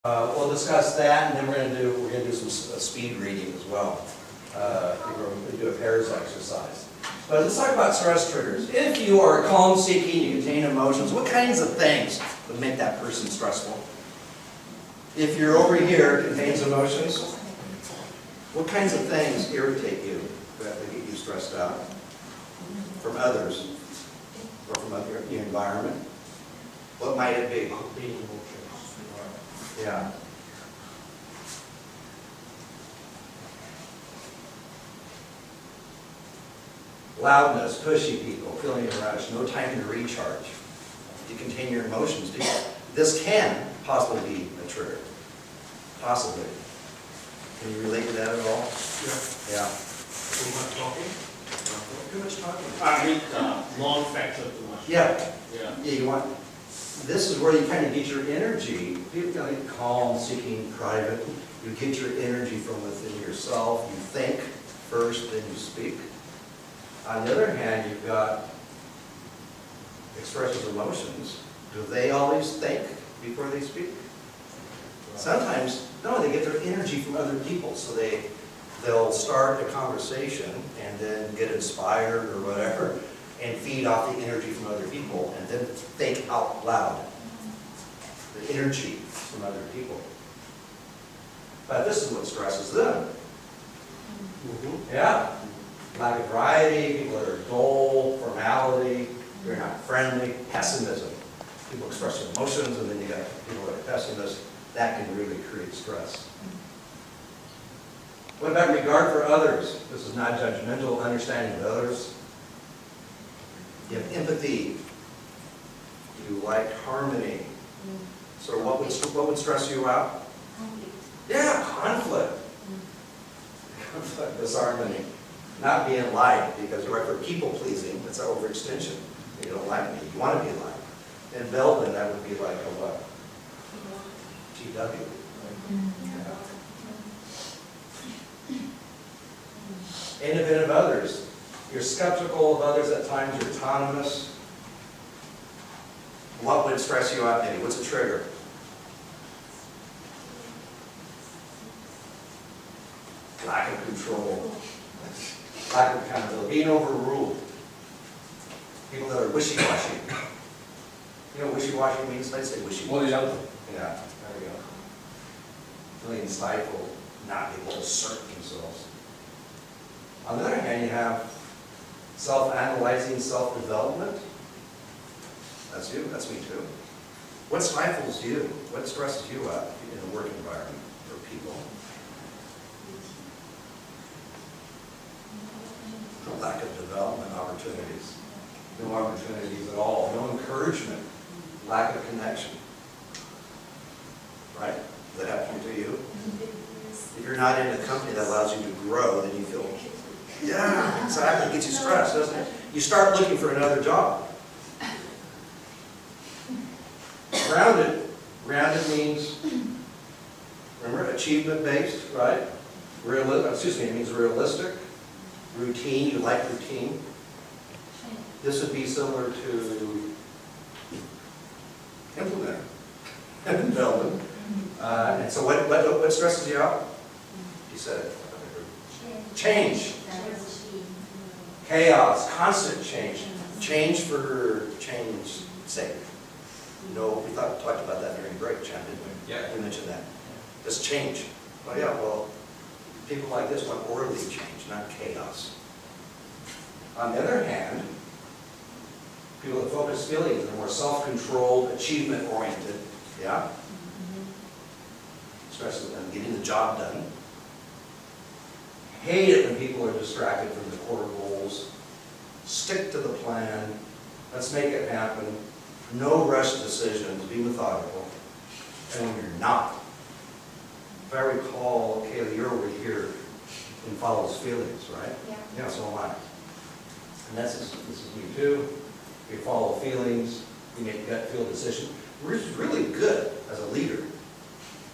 We'll discuss that, and then we're gonna do some speed reading as well. We're gonna do a pairs exercise. But let's talk about stress triggers. If you are calm seeking, you contain emotions, what kinds of things would make that person stressful? If you're over here, contains emotions, what kinds of things irritate you, that get you stressed out from others or from your environment? What might it be? Yeah. Loudness, pushy people, feeling a rush, no time to recharge. You contain your emotions. This can possibly be a trigger. Possibly. Can you relate to that at all? Yeah. Too much talking? Too much talking. I mean, long factor too much. Yeah. Yeah. Yeah, you want, this is where you kind of get your energy. People feel like calm, seeking, private. You get your energy from within yourself. You think first, then you speak. On the other hand, you've got expresses emotions. Do they always think before they speak? Sometimes, no, they get their energy from other people. So they'll start a conversation and then get inspired or whatever and feed off the energy from other people and then think out loud the energy from other people. But this is what stresses them. Yeah. Lack of variety, people that are dull, formality, they're not friendly, pessimism. People express their emotions, and then you got people that are pessimists. That can really create stress. What about regard for others? This is not judgmental, understanding of others. You have empathy. You like harmony. So what would stress you out? Yeah, conflict. Conflict, disharmony. Not being liked, because you're right for people pleasing, that's an overextension. You don't like me, you want to be liked. In Belgium, that would be like a what? GW. Yeah. Independent of others. You're skeptical of others at times, you're autonomous. What would stress you out, maybe? What's a trigger? Lack of control. Lack of accountability, being overruled. People that are wishy-washy. You know what wishy-washy means? Let's say wishy-washy. Yeah, there we go. Feeling stifled, not able to assert themselves. On the other hand, you have self-analyzing, self-development. That's you, that's me too. What stifles you? What stresses you out in a work environment or people? Lack of development opportunities. No opportunities at all. No encouragement. Lack of connection. Right? Does that happen to you? If you're not in a company that allows you to grow, then you feel, yeah, exactly. It gets you stressed, doesn't it? You start looking for another job. Grounded. Grounded means, remember, achievement-based, right? It means realistic. Routine, you like routine. This would be similar to implement and development. And so what stresses you out? You said it. Change. Chaos, constant change. Change for change's sake. You know, we talked about that during break, Chad, didn't we? Yeah. We mentioned that. Just change. Oh yeah, well, people like this want orderly change, not chaos. On the other hand, people that focus feelings are more self-controlled, achievement-oriented. Yeah? Stresses on getting the job done. Hate it when people are distracted from the core goals. Stick to the plan. Let's make it happen. No rush decisions. Be methodical. And when you're not, if I recall, Kayla, you're over here and follows feelings, right? Yeah. Yeah, so am I. And this is me too. You follow feelings, you make gut feel decisions. It's really good as a leader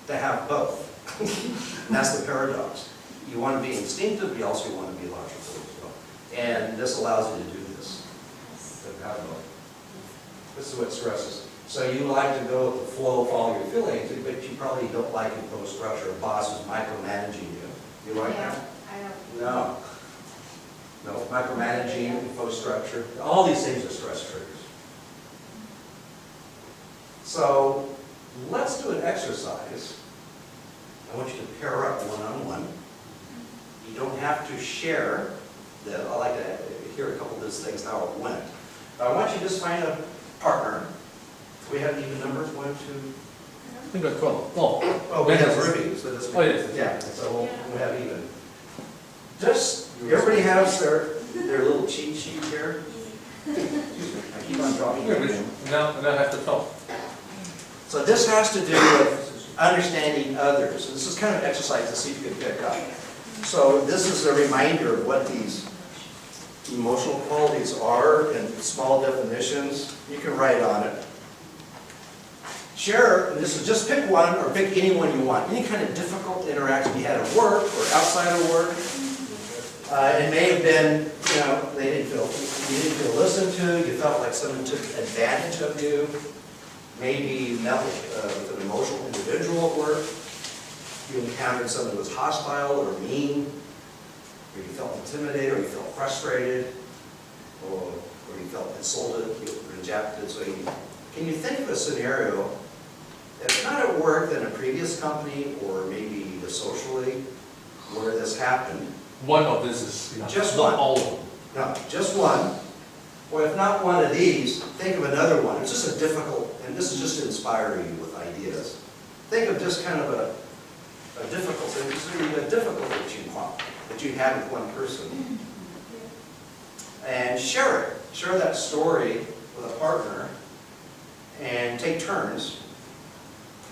to have both. And that's the paradox. You want to be instinctive, but you also want to be logical as well. And this allows you to do this. To have both. This is what stresses. So you like to go with the flow, follow your feelings, but you probably don't like imposed structure, a boss who's micromanaging you. You like that? I don't. No. No, micromanaging, imposed structure, all these things are stress triggers. So let's do an exercise. I want you to pair up one-on-one. You don't have to share. I like to hear a couple of those things, how it went. But I want you to just find a partner. We have even numbers, 1, 2. I think that's 12. Oh, We have Ruby, so this. Oh, yes. Yeah, so we'll have even. Just, everybody has their little cheat sheet here. Excuse me, I keep on dropping it. Now I have to 12. So this has to do with understanding others. This is kind of an exercise to see if you can pick up. So this is a reminder of what these emotional qualities are in small definitions. You can write on it. Share, and this is just pick one or pick any one you want. Any kind of difficult interaction you had at work or outside of work. It may have been, you didn't feel listened to, you felt like someone took advantage of you. Maybe you met with an emotional individual at work. You encountered someone who was hostile or mean, or you felt intimidated, or you felt frustrated, or you felt insulted, you were rejected. So can you think of a scenario, if not at work, then a previous company, or maybe socially, where this happened? One of this is enough. Just Not one. all of them. No, just one. Or if not one of these, think of another one. It's just a difficult, and this is just to inspire you with ideas. Think of just kind of a difficult thing, a difficult that you had with one person. And share it. Share that story with a partner and take turns.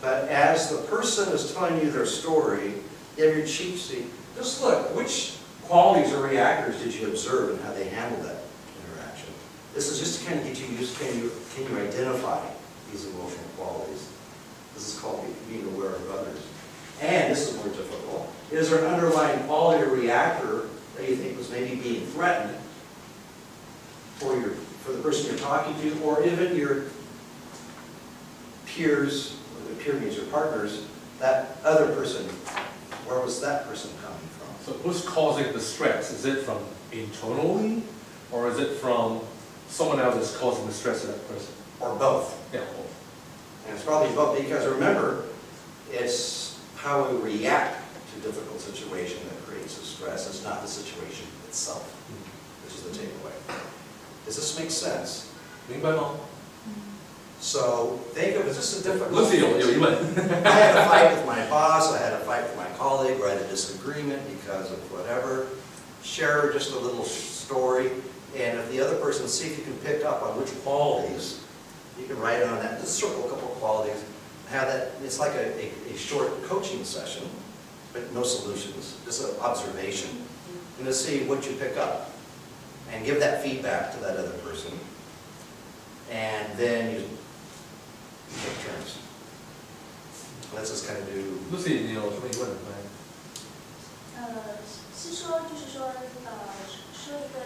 But as the person is telling you their story, you have your cheat sheet. Just look, which qualities or reactors did you observe and how they handled that interaction? This is just to kind of get you used, can you identify these emotional qualities? This is called being aware of others. And this is more difficult. Is there an underlying quality or reactor that you think was maybe being threatened for the person you're talking to, or even your peers, or the peer means your partners, that other person, where was that person coming from? So who's causing the stress? Is it from internally, or is it from someone else that's causing the stress to that person? Or both. Yeah. And it's probably both, because remember, it's how we react to difficult situation that creates the stress. It's not the situation itself, which is the takeaway. Does this make sense? 明白吗？ So think of it as just a difficult. Lucy有疑问。 I had a fight with my boss, I had a fight with my colleague, or I had a disagreement because of whatever. Share just a little story, and if the other person, see if you can pick up on which qualities, you can write on that, just circle a couple of qualities, have that, it's like a short coaching session, but no solutions, just an observation, and to see what you pick up, and give that feedback to that other person, and then you take turns. Let's just kind of do. Lucy，你有什么疑问没？是说就是说说一个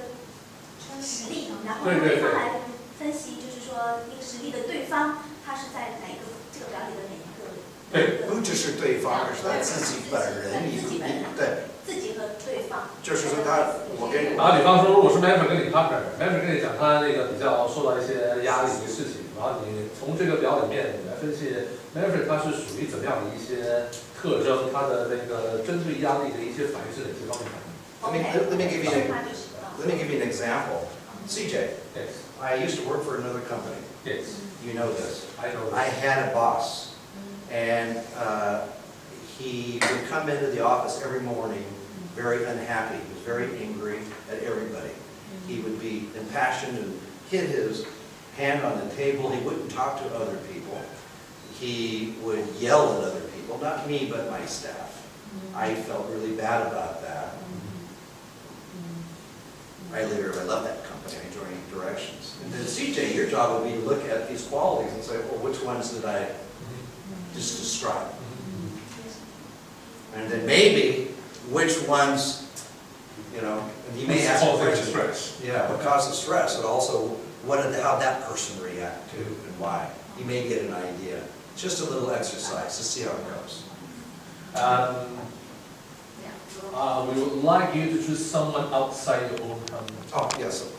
实例，然后对对对对方来分析，就是说那个实例的对方他是在哪一个这个表里的哪一个？对，不只是对方，而是他自己本人，自己本人，对，自己和对方。就是说我跟你打个比方说，如果是 manager 跟你 partner，manager 跟你讲他那个比较受到一些压力的事情，然后你从这个表里面你来分析 manager 他是属于怎么样的一些特征，他的那个针对压力的一些反应是哪些方面？ Let me give you an example. CJ, Yes. I used to work for another company. Yes. You know this. I know. I had a boss, and he would come into the office every morning very unhappy. He was very angry at everybody. He would be impassioned and hit his hand on the table. He wouldn't talk to other people. He would yell at other people, not me, but my staff. I felt really bad about that. I love that company. I joined directions. And then CJ, your job would be to look at these qualities and say, well, which ones did I just describe? And then maybe which ones, and you may ask questions. Stress. Yeah, what causes stress, but also how that person react to and why. you may get an idea. Just a little exercise to see how it goes. We would like you to choose someone outside your own company. Oh, yes, of